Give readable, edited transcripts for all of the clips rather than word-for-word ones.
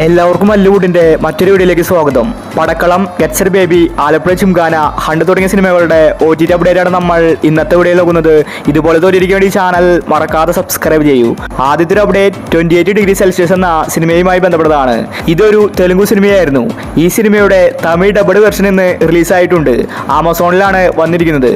എല്ലാവർക്കും മല്ലുവുഡിന്റെ മറ്റൊരു വീഡിയോയിലേക്ക് സ്വാഗതം. പടക്കളം, get set baby, Alappuzha gymkhana, hunt തുടങ്ങിയ സിനിമകളുടെ OTT അപ്ഡേറ്റ് ആണ് നമ്മൾ ഇന്നത്തെ വീഡിയോയിൽ നോക്കുന്നത്. ഇതുപോലെ തോന്നിയിരിക്കാൻ വേണ്ടി ചാനൽ മറക്കാതെ സബ്സ്ക്രൈബ് ചെയ്യൂ. ആദ്യത്തെ ഒരു അപ്ഡേറ്റ് 28 ഡിഗ്രി സെൽഷ്യസ് എന്ന സിനിമയുമായി ബന്ധപ്പെട്ടതാണ്. ഇതൊരു തെലുങ്ക് സിനിമയായിരുന്നു. ഈ സിനിമയുടെ തമിഴ് ഡബഡ് വെർഷൻ ഇന്ന് റിലീസായിട്ടുണ്ട്. ആമസോണിലാണ് വന്നിരിക്കുന്നത്.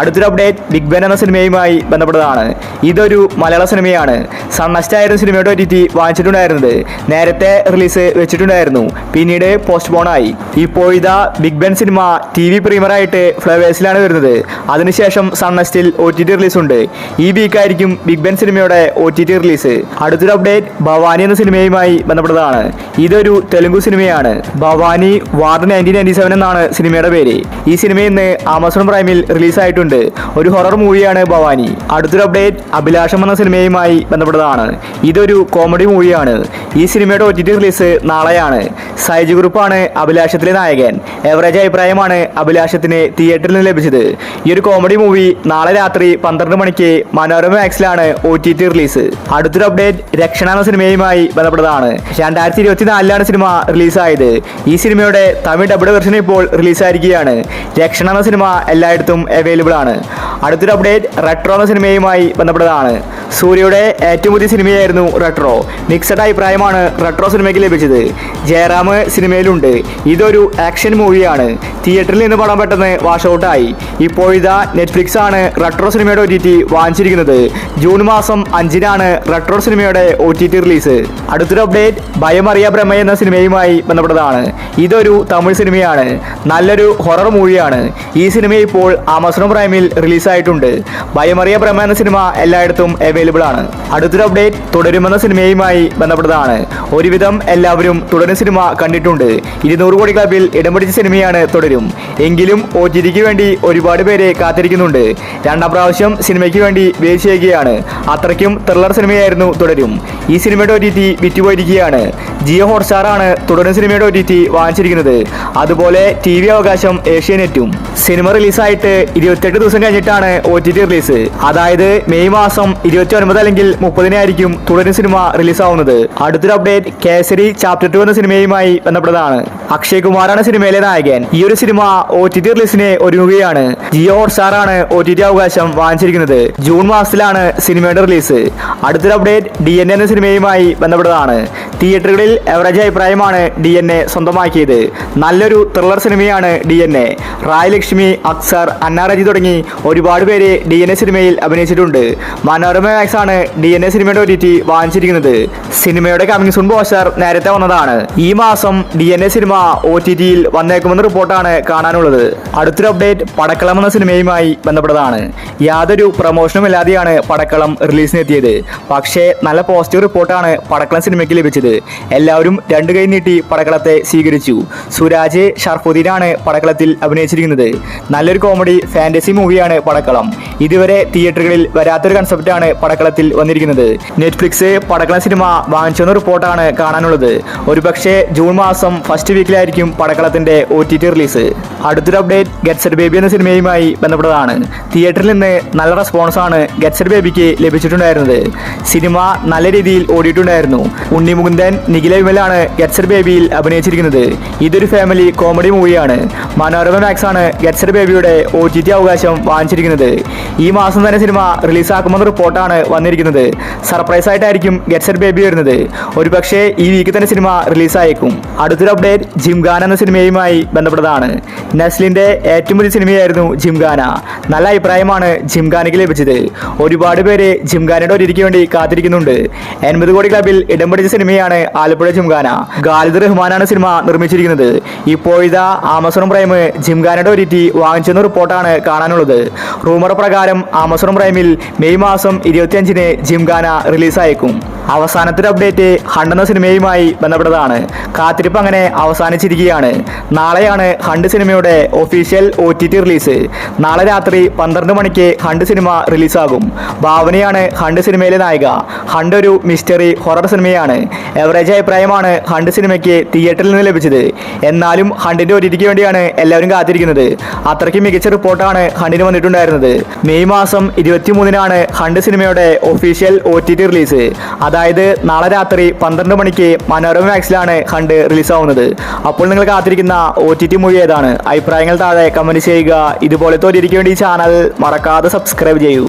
അടുത്തൊരു അപ്ഡേറ്റ് ബിഗ് ബെൻ എന്ന സിനിമയുമായി ബന്ധപ്പെട്ടതാണ്. ഇതൊരു മലയാള സിനിമയാണ്. സൺനെസ്റ്റ് ആയിരുന്നു സിനിമയുടെ OTT വാങ്ങിച്ചിട്ടുണ്ടായിരുന്നത്. നേരത്തെ റിലീസ് വെച്ചിട്ടുണ്ടായിരുന്നു, പിന്നീട് പോസ്റ്റ്പോൺ ആയി. ഇപ്പോഴിതാ ബിഗ് ബെൻ സിനിമ TV പ്രീമിയർ ആയിട്ട് ഫ്ലവേഴ്സിലാണ് വരുന്നത്. അതിനുശേഷം സൺനെസ്റ്റിൽ OTT റിലീസ് ഉണ്ട്. ഈ വീക്കായിരിക്കും ബിഗ് ബെൻ സിനിമയുടെ OTT റിലീസ്. അടുത്തൊരു അപ്ഡേറ്റ് ഭവാനി എന്ന സിനിമയുമായി ബന്ധപ്പെട്ടതാണ്. ഇതൊരു തെലുങ്ക് സിനിമയാണ്. ഭവാനി വാർഡ് 1997 എന്നാണ് സിനിമയുടെ പേര്. ഈ സിനിമ ഇന്ന് ആമസോൺ പ്രൈമിൽ റിലീസായിട്ടുണ്ട്. ഒരു ഹൊറർ മൂവിയാണ് ഭവാനി. അടുത്തൊരു അപ്ഡേറ്റ് അഭിലാഷം എന്ന സിനിമയുമായി ബന്ധപ്പെട്ടതാണ്. ഇതൊരു കോമഡി മൂവിയാണ്. ഈ സിനിമയുടെ OTT റിലീസ് നാളെയാണ്. സൈജ് ഗ്രൂപ്പാണ് അഭിലാഷത്തിലെ നായകൻ. എവറേജ് അഭിപ്രായമാണ് അഭിലാഷത്തിന് തിയേറ്ററിൽ നിന്ന് ലഭിച്ചത്. ഈ ഒരു കോമഡി മൂവി നാളെ രാത്രി 12 മണിക്ക് മനോരമ മാക്സിലാണ് OTT റിലീസ്. അടുത്തൊരു അപ്ഡേറ്റ് രക്ഷണ എന്ന സിനിമയുമായി ബന്ധപ്പെട്ടതാണ്. 2024 സിനിമ റിലീസായത്. ഈ സിനിമയുടെ തമിഴ് ഡബഡ് വെർഷൻ ഇപ്പോൾ റിലീസായിരിക്കുകയാണ്. രക്ഷണ എന്ന സിനിമ എല്ലായിടത്തും അവൈലബിൾ ആണ്. അടുത്തൊരു അപ്ഡേറ്റ് റെട്രോ എന്ന സിനിമയുമായി ബന്ധപ്പെട്ടതാണ്. സൂര്യയുടെ ഏറ്റവും പുതിയ സിനിമയായിരുന്നു റെട്രോ. മിക്സഡ് അഭിപ്രായമാണ് റെട്രോ സിനിമയ്ക്ക് ലഭിച്ചത്. ജയറാം സിനിമയിലുണ്ട്. ഇതൊരു ആക്ഷൻ മൂവിയാണ്. തിയേറ്ററിൽ നിന്ന് പടം പെട്ടെന്ന് വാഷ് ഔട്ടായി. ഇപ്പോഴിതാ നെറ്റ്ഫ്ലിക്സ് ആണ് റെട്രോ സിനിമയുടെ OTT വാങ്ങിച്ചിരിക്കുന്നത്. ജൂൺ മാസം 5-നാണ് റെട്രോ സിനിമയുടെ OTT റിലീസ്. അടുത്തൊരു അപ്ഡേറ്റ് ഭയമറിയ ബ്രഹ്മ എന്ന സിനിമയുമായി ബന്ധപ്പെട്ടതാണ്. ഇതൊരു തമിഴ് സിനിമയാണ്. നല്ലൊരു ഹൊറർ മൂവിയാണ്. ഈ സിനിമ ഇപ്പോൾ ആമസോൺ പ്രൈമിൽ റിലീസായിട്ടുണ്ട്. ഭയമറിയ ബ്രഹ്മ എന്ന സിനിമ എല്ലായിടത്തും അവൈലബിൾ ആണ്. അടുത്തൊരു അപ്ഡേറ്റ് തുടരുമെന്ന സിനിമയുമായി ബന്ധപ്പെട്ടതാണ്. ഒരുവിധം എല്ലാവരും തുടരും സിനിമ കണ്ടിട്ടുണ്ട്. 200 കോടി ക്ലബിൽ ഇടം പിടിച്ച സിനിമയാണ് തുടരും. എങ്കിലും OTTക്ക് വേണ്ടി ഒരുപാട് പേരെ കാത്തിരിക്കുന്നുണ്ട്. രണ്ടാം പ്രാവശ്യം സിനിമയ്ക്ക് വേണ്ടി വെയിറ്റ് ചെയ്യുകയാണ്. അത്രയ്ക്കും ത്രില്ലർ സിനിമയായിരുന്നു തുടരും. ഈ സിനിമയുടെ OTT വിറ്റുപോയിരിക്കുകയാണ്. ജിയോ ഹോട്ട്സ്റ്റാർ ആണ് തുടരും സിനിമയുടെ OTT വാങ്ങിച്ചിരിക്കുന്നത്. അതുപോലെ TV അവകാശം ഏഷ്യാനെറ്റും. സിനിമ റിലീസായിട്ട് 28 ദിവസം കഴിഞ്ഞിട്ടാണ് OTT റിലീസ്. അതായത് മെയ് മാസം 29 അല്ലെങ്കിൽ 30 ആയിരിക്കും തുടരും സിനിമ റിലീസാവുന്നത്. അടുത്തൊരു അപ്ഡേറ്റ് കേസരി ചാപ്റ്റർ 2 എന്ന സിനിമയുമായി ബന്ധപ്പെട്ടതാണ്. അക്ഷയ് കുമാറാണ് സിനിമയിലെ നായകൻ. ഈ ഒരു സിനിമ OTT റിലീസിന് ഒരുങ്ങുകയാണ്. ജിയോ ഹോട്ട്സ്റ്റാർ ആണ് OTT അവകാശം വാങ്ങിച്ചിരിക്കുന്നത്. ജൂൺ മാസത്തിലാണ് സിനിമയുടെ റിലീസ്. അടുത്തൊരു അപ്ഡേറ്റ് DNA എന്ന സിനിമയുമായി ബന്ധപ്പെട്ടതാണ്. തിയേറ്ററുകളിൽ എവറേജ് അഭിപ്രായമാണ് DNA സ്വന്തമാക്കിയത്. നല്ലൊരു ത്രില്ലർ സിനിമയാണ് DNA. റായ് ലക്ഷ്മി, അക്സർ, അന്ന റജി തുടങ്ങി ഒരുപാട് പേര് DNA സിനിമയിൽ അഭിനയിച്ചിട്ടുണ്ട്. മനോരമ മാക്സ് ആണ് DNA സിനിമയുടെ OTT വാങ്ങിച്ചിരിക്കുന്നത്. സിനിമയുടെ കമ്മിങ് സൂൺ പോസ്റ്റർ നേരത്തെ വന്നതാണ്. ഈ മാസം DNA സിനിമ OTTയിൽ വന്നേക്കുമെന്ന റിപ്പോർട്ടാണ് കാണാനുള്ളത്. അടുത്തൊരു അപ്ഡേറ്റ് പടക്കളം എന്ന സിനിമയുമായി ബന്ധപ്പെട്ടതാണ്. യാതൊരു പ്രൊമോഷനും ഇല്ലാതെയാണ് പടക്കളം റിലീസിനെത്തിയത്. പക്ഷേ നല്ല പോസിറ്റീവ് റിപ്പോർട്ടാണ് പടക്കളം സിനിമയ്ക്ക് ലഭിച്ചത്. എല്ലാവരും 2 കൈ നീട്ടി പടക്കളത്തെ സ്വീകരിച്ചു. സുരാജ് ഷർഫുദ്ദീനാണ് പടക്കളത്തിൽ അഭിനയിച്ചിരിക്കുന്നത്. നല്ലൊരു കോമഡി ഫാന്റസി മൂവിയാണ് പടക്കളം. ഇതുവരെ തിയേറ്ററുകളിൽ വരാത്തൊരു കൺസെപ്റ്റാണ് പടക്കളത്തിൽ വന്നിരിക്കുന്നത്. നെറ്റ്ഫ്ലിക്സ് പടക്കളം സിനിമ വാങ്ങിച്ചെന്ന റിപ്പോർട്ടാണ് കാണാനുള്ളത്. ഒരുപക്ഷെ ജൂൺ മാസം ഫസ്റ്റ് വീക്കിലായിരിക്കും പടക്കളത്തിന്റെ OTT റിലീസ്. അടുത്തൊരു അപ്ഡേറ്റ് ഗെറ്റ്സെറ്റ് ബേബി എന്ന സിനിമയുമായി ബന്ധപ്പെട്ടതാണ്. തിയേറ്ററിൽ നിന്ന് നല്ല റെസ്പോൺസാണ് ഗെറ്റ്സെറ്റ് ബേബിക്ക് ലഭിച്ചിട്ടുണ്ടായിരുന്നത്. സിനിമ നല്ല രീതിയിൽ ഓടിയിട്ടുണ്ടായിരുന്നു. ഉണ്ണി മുകുന്ദൻ, നിഖില വിമലാണ് ഗെറ്റ്സെറ്റ് ബേബിയിൽ അഭിനയിച്ചിരിക്കുന്നത്. ഇതൊരു ഫാമിലി കോമഡി മൂവിയാണ്. മനോരമ മാക്സ് ആണ് ഗെറ്റ്സെറ്റ് ബേബിയുടെ OTT അവകാശം വാങ്ങിച്ചിരിക്കുന്നത്. ഈ മാസം തന്നെ സിനിമ റിലീസാക്കുമെന്ന റിപ്പോർട്ടാണ് വന്നിരിക്കുന്നത്. സർപ്രൈസ് ആയിട്ടായിരിക്കും ഗെറ്റ്സെറ്റ് ബേബി വരുന്നത്. ഒരുപക്ഷെ ഈ വീക്കിൽ തന്നെ സിനിമ റിലീസായേക്കും. അടുത്തൊരു അപ്ഡേറ്റ് ജിംഖാന എന്ന സിനിമയുമായി ബന്ധപ്പെട്ടതാണ്. നസ്ലിന്റെ ഏറ്റവും പുതിയ സിനിമയായിരുന്നു ജിംഖാന. നല്ല അഭിപ്രായമാണ് ജിംഖാനയ്ക്ക് ലഭിച്ചത്. ഒരുപാട് പേര് ജിംഖാനയുടെ OTTക്ക് വേണ്ടി കാത്തിരിക്കുന്നുണ്ട്. 80 കോടി ക്ലബിൽ ഇടം പിടിച്ച സിനിമയാണ് ആലപ്പുഴ ജിംഖാന. ഖാലിദ് റഹ്മാനാണ് സിനിമ നിർമ്മിച്ചിരിക്കുന്നത്. ഇപ്പോഴിതാ ആമസോൺ പ്രൈം ജിംഖാനയുടെ OTT വാങ്ങിച്ചെന്ന റിപ്പോർട്ടാണ് കാണാനുള്ളത്. റൂമർ പ്രകാരം ആമസോൺ പ്രൈമിൽ മെയ് മാസം 25-ന് ജിംഖാന റിലീസായേക്കും. അവസാനത്തെ അപ്ഡേറ്റ് ഹണ്ട് എന്ന സിനിമയുമായി ബന്ധപ്പെട്ടതാണ്. കാത്തിരിപ്പ് അങ്ങനെ അവസാനിച്ചിരിക്കുകയാണ്. നാളെയാണ് ഹണ്ട് സിനിമയുടെ ഒഫീഷ്യൽ OTT റിലീസ്. നാളെ രാത്രി 12 മണിക്ക് ഹണ്ട് സിനിമ റിലീസാകും. ഭാവനയാണ് ഹണ്ട് സിനിമയിലെ നായിക. ഹണ്ട് ഒരു മിസ്റ്ററി ഹൊറർ സിനിമയാണ്. എവറേജ് അഭിപ്രായമാണ് ഹണ്ട് സിനിമയ്ക്ക് തിയേറ്ററിൽ നിന്ന് ലഭിച്ചത്. എന്നാലും ഹണ്ടിന്റെ OTT വേണ്ടിയാണ് എല്ലാവരും കാത്തിരിക്കുന്നത്. അത്രയ്ക്ക് മികച്ച റിപ്പോർട്ടാണ് ഹണ്ടിന് വന്നിട്ടുണ്ടായിരുന്നത്. മെയ് മാസം 23-നാണ് ഹണ്ട് സിനിമയുടെ ഒഫീഷ്യൽ OTT റിലീസ്. അതായത് നാളെ രാത്രി 12 മണിക്ക് മനോരമ മാക്സിലാണ് ഹണ്ട് റിലീസാവുന്നത്. അപ്പോൾ നിങ്ങൾ കാത്തിരിക്കുന്ന OTT മൂവി ഏതാണ്? അഭിപ്രായങ്ങൾ താഴെ കമന്റ് ചെയ്യുക. ഇതുപോലത്തെ OTT വേണ്ടി ചാനൽ മറക്കാതെ സബ്സ്ക്രൈബ് ചെയ്യൂ.